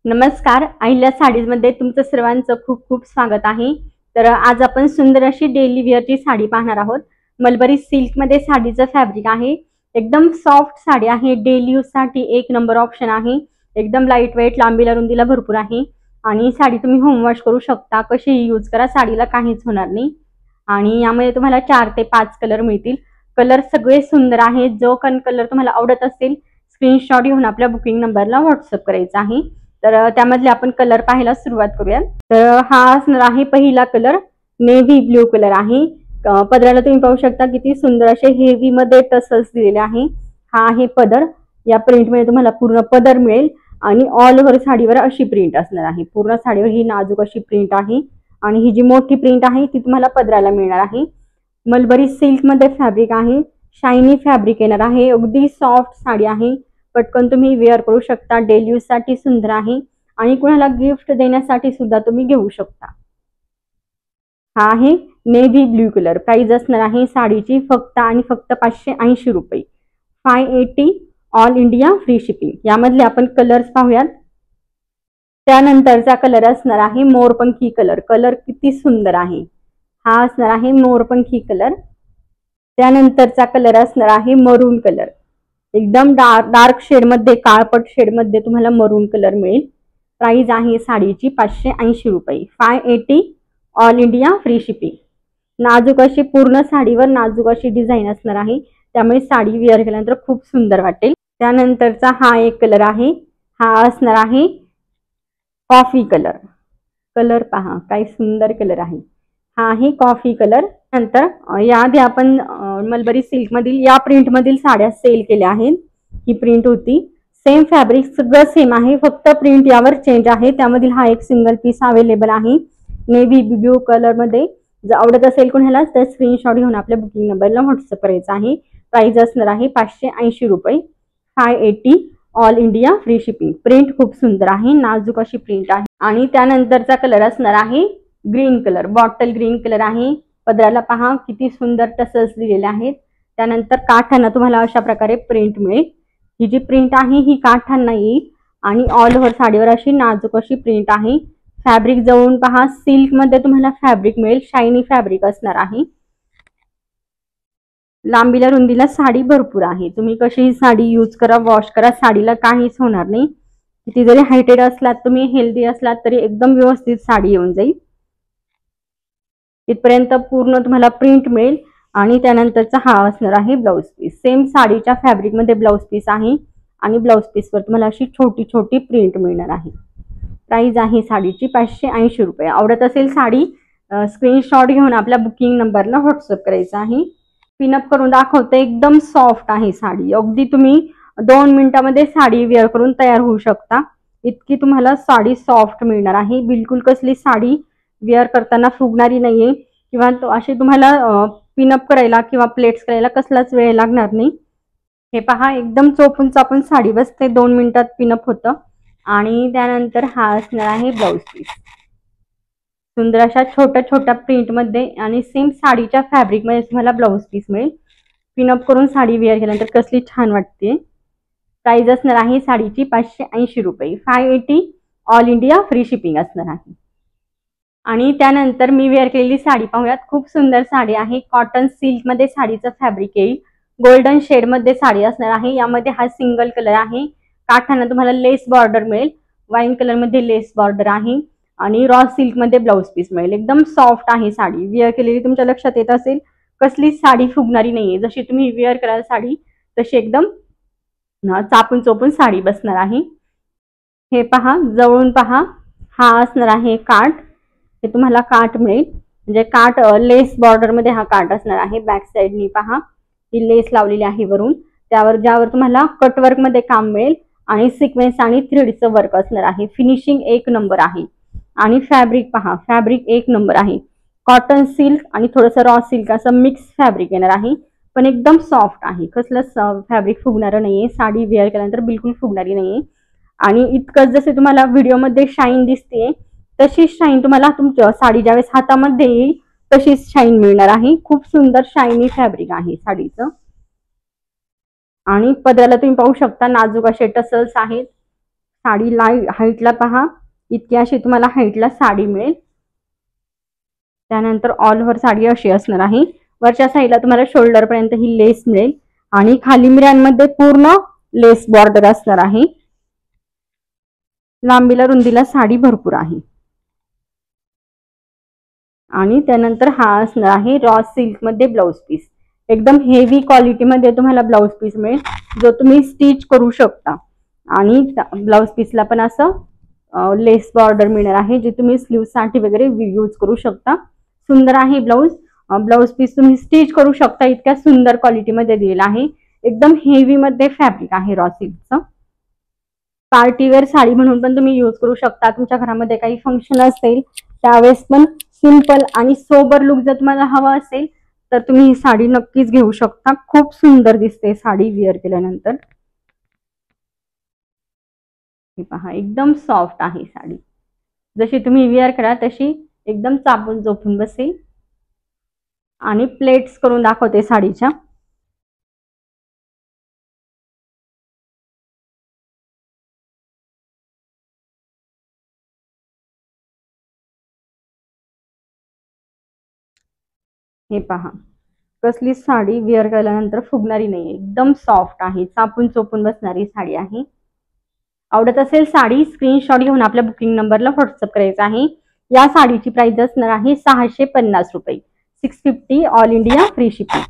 नमस्कार, अहिल्या साडीज मध्ये तुमचं सर्वांचं खूप खूप स्वागत आहे। तर आज आपण सुंदर अशी डेली वेअरची साडी पाहणार आहोत। मलबरी सिल्क मध्ये साडीचं फॅब्रिक आहे। एकदम सॉफ्ट साडी आहे। डेली यूज साठी एक नंबर ऑप्शन आहे। एकदम लाईट वेट, लांबीला रुंदीला भरपूर आहे आणि साडी तुम्ही होम वॉश करू शकता, कशीही यूज करा, साडीला काहीच होणार नाही। आणि यामध्ये तुम्हाला 4 ते 5 कलर मिळतील। कलर सगळे सुंदर आहेत। जो कलर तुम्हाला आवडत असेल स्क्रीनशॉट घेऊन आपल्या बुकिंग नंबरला व्हॉट्सअप करायचा आहे। तर त्यामधले आपण कलर पाहायला सुरुवात करूया। तर हा असणार आहे पहिला कलर, नेव्ही ब्ल्यू कलर आहे। पदराला तुम्ही पाहू शकता किती सुंदर असे हेवी मध्ये टसल्स दिलेले आहे। हा आहे पदर। या प्रिंट मध्ये तुम्हाला पूर्ण पदर मिळेल आणि ऑल ओव्हर साडीवर अशी प्रिंट असणार आहे। पूर्ण साडीवर ही नाजूक अशी प्रिंट आहे आणि ही जी मोठी प्रिंट आहे ती तुम्हाला पदराला मिळणार आहे। मलबरी सिल्क मध्ये फॅब्रिक आहे। शायनी फॅब्रिक येणार आहे। अगदी सॉफ्ट साडी आहे। पटकन तुम्ही वेअर करू शकता। डेली यूज साठी सुंदर आहे आणि कुणाला गिफ्ट देण्यासाठी सुद्धा तुम्ही घेऊ शकता। हा आहे नेव्ही ब्ल्यू कलर। प्राइस असणार आहे साडीची फक्त आणि फक्त 580 रुपये। 580 ऑल इंडिया फ्री शिपिंग। यामधले आपण कलर्स पाहूयात। त्यानंतरचा कलर असणार आहे मोरपंखी कलर। कलर किती सुंदर आहे। हा असणार आहे मोरपंखी कलर। त्यानंतरचा कलर असणार आहे मरून कलर। एकदम डार्क शेड मध्ये, काळपट शेड मध्ये तुम्हाला मरून कलर मिळेल। प्राइस आहे साडीची 580 रुपये। 580 ऑल इंडिया फ्री शिपिंग। नाजूक अशी पूर्ण साडीवर नाजूक अशी डिझाईन असणार आहे, त्यामुळे साडी वेअर केल्यानंतर खूप सुंदर वाटेल। त्यानंतरचा हा एक कलर आहे। हा असणार आहे कॉफी कलर। कलर पहा काय सुंदर कलर आहे। हा आहे कॉफी कलर। नंतर याआधी आपण मलबरी सिल्क मधील या प्रिंट मधील साड्या सेल केल्या आहेत। ही प्रिंट होती, सेम फॅब्रिक सगळं सेम आहे, फक्त प्रिंट यावर चेंज आहे। त्यामधील हा एक सिंगल पीस अवेलेबल आहे नेव्ही ब्ल्यू कलर मध्ये। जर आवडत असेल कोणाला तर स्क्रीनशॉट घेऊन आपल्या बुकिंग नंबरला व्हॉट्सअप करायचा आहे। प्राइस असणार आहे 580 रुपये। 580 all India free shipping. Print खूप सुंदर आहे, नाजूक अशी प्रिंट आहे। आणि त्यानंतरचा कलर असणार आहे green colour. Bottle green colour आहे। पदराला पहा किती सुंदर टसल्स दिलेले आहेत। त्यानंतर काठांना तुम्हाला अशा प्रकारे प्रिंट मिळेल। ही जी प्रिंट आहे ही काठांना येईल आणि ऑल ओव्हर साडीवर अशी नाजूक अशी प्रिंट आहे। फॅब्रिक जवळून पहा, सिल्क मध्ये तुम्हाला फॅब्रिक मिळेल, शायनी फॅब्रिक असणार आहे। लांबीला रुंदीला साडी भरपूर आहे। तुम्ही कशीही साडी यूज करा, वॉश करा, साडीला काहीच होणार नाही। किती जरी हायटेड असलात, तुम्ही हेल्दी असलात तरी एकदम व्यवस्थित साडी येऊन जाईल। इथपर्यंत पूर्ण तुम्हाला प्रिंट मिळेल आणि त्यानंतरचा हा असणार आहे ब्लाउज पीस। सेम साडीच्या फॅब्रिक मध्ये ब्लाउज पीस आहे आणि ब्लाउज पीस वर तुम्हाला अशी छोटी छोटी प्रिंट मिळणार आहे। प्राइस आहे साडीची 580 रुपये। आवडत असेल साडी स्क्रीनशॉट घेऊन आपल्या बुकिंग नंबरला व्हॉट्सअप करायचा आहे। पिनअप करून दाखवते, एकदम सॉफ्ट आहे साडी। अगदी तुम्ही 2 मिनिटांमध्ये साडी वेअर करून तयार होऊ शकता, इतकी तुम्हाला साडी सॉफ्ट मिळणार आहे। बिलकुल कसली साडी वेअर करताना फुगणारी नाहीये किंवा अशी तुम्हाला पिनअप करायला किंवा प्लेट्स करायला कसलाच वेळ लागणार नाही। हे पहा एकदम चोपून चापून साडी बसते, 2 मिनिटात पिनअप होतं। आणि त्यानंतर हा असणार आहे ब्लाउज पीस। सुंदर अशा छोट्या छोट्या प्रिंट मध्ये आणि सेम साडीच्या फॅब्रिक मध्ये तुम्हाला ब्लाउज पीस मिळेल। पिनअप करून साडी वेअर केल्यानंतर कसली छान वाटते। प्राइस असणार आहे साडीची 580 रुपये। 580 ऑल इंडिया फ्री शिपिंग असणार आहे। आणि त्यानंतर मी वेअर केलेली साडी पाहूयात। खूप सुंदर साडी आहे। कॉटन सिल्क मध्ये साडीचं फॅब्रिक येईल। गोल्डन शेड मध्ये साडी असणार आहे। यामध्ये हा सिंगल कलर आहे। काठांना तुम्हाला लेस बॉर्डर मिळेल। वाईन कलर मध्ये लेस बॉर्डर आहे आणि रॉ सिल्क मध्ये ब्लाउज पीस मिळेल। एकदम सॉफ्ट आहे साडी। वेअर केलेली तुमच्या लक्षात येत असेल, कसली साडी फुगणारी नाहीये। जशी तुम्ही वेअर कराल साडी तशी एकदम चापून चोपून साडी बसणार आहे। हे पहा, जवळून पहा, हा असणार आहे काठ। हे तुम्हाला काठ मिळेल, म्हणजे काठ लेस बॉर्डर मध्ये हा काठ असणार आहे। बॅक साइडनी पहा ही लेस लावलेली आहे वरून, त्यावर ज्यावर तुम्हाला कटवर्क मध्ये काम मिळेल आणि सिक्वेन्स आणि थ्रेडचं वर्क असणार आहे। फिनिशिंग एक नंबर आहे आणि फॅब्रिक पहा, फॅब्रिक एक नंबर आहे। कॉटन सिल्क आणि थोडंसं रॉ सिल्क असं मिक्स फॅब्रिक येणार आहे, पण एकदम सॉफ्ट आहे। कसलं फॅब्रिक फुगणारं नाहीये। साडी वेअर केल्यानंतर बिलकुल फुगणारी नाहीये। आणि इतकं जसे तुम्हाला व्हिडिओमध्ये शाईन दिसते तशीच शाईन तुम्हाला तुमच्या साडी ज्यावेळेस हातामध्ये येईल तशीच शाईन मिळणार आहे। खूप सुंदर शायनी फॅब्रिक आहे साडीचं। आणि पदराला तुम्ही पाहू शकता नाजूक असे टसल्स आहेत। साडी हाईटला पहा, इतकी अशी तुम्हाला हाईटला साडी मिळेल. त्यानंतर ऑल ओव्हर साडी अशी असणार आहे. वरच्या साईडला तुम्हाला शोल्डर पर्यंत ही लेस मिळेल आणि खाली मिऱ्यांमध्ये पूर्ण लेस बॉर्डर असणार आहे. लांबीला रुंदीला साडी भरपूर आहे. आणि त्यानंतर हा असणार आहे रॉ सिल्क मध्ये ब्लाउज पीस. एकदम हेवी क्वालिटी मध्ये तुम्हाला ब्लाउज पीस मिळेल, जो तुम्ही स्टिच करू शकता. आणि ब्लाउज पीसला पण असं लेस बॉर्डर मिळणार आहे, जे तुम्ही स्लीव साठी वगैरे यूज करू शकता. सुंदर आहे ब्लाउज. ब्लाउज पीस तुम्ही स्टिच करू शकता, इतक्या सुंदर क्वालिटी मध्ये दिलेला आहे. एकदम हेवी मध्ये फॅब्रिक आहे रॉ सिल्कचं. पार्टीवेअर साडी म्हणून पण तुम्ही यूज करू शकता. तुमच्या घरामध्ये काही फंक्शन असेल त्यावेळेस पण सिंपल आणि सोबर लुक जर तुम्हाला हवा असेल तर तुम्ही ही साडी नक्कीच घेऊ शकता. खूप सुंदर दिसते साडी वेअर केल्यानंतर. हे पहा, एकदम सॉफ्ट आहे साडी. जशी तुम्ही वेअर करा तशी एकदम चापून चोपून बसेल. आणि प्लेट्स करून दाखवते साडीच्या. हे पहा, कसली साडी वेअर केल्यानंतर फुगणारी नाही, एकदम सॉफ्ट आहे, चापून चोपून बसणारी साडी आहे. आवडत असेल साडी स्क्रीनशॉट घेऊन आपल्या बुकिंग नंबरला व्हॉट्सअप करायचा आहे. या साडीची प्राइस असणार आहे 650 रुपये. 650 ऑल इंडिया फ्री शिपिंग.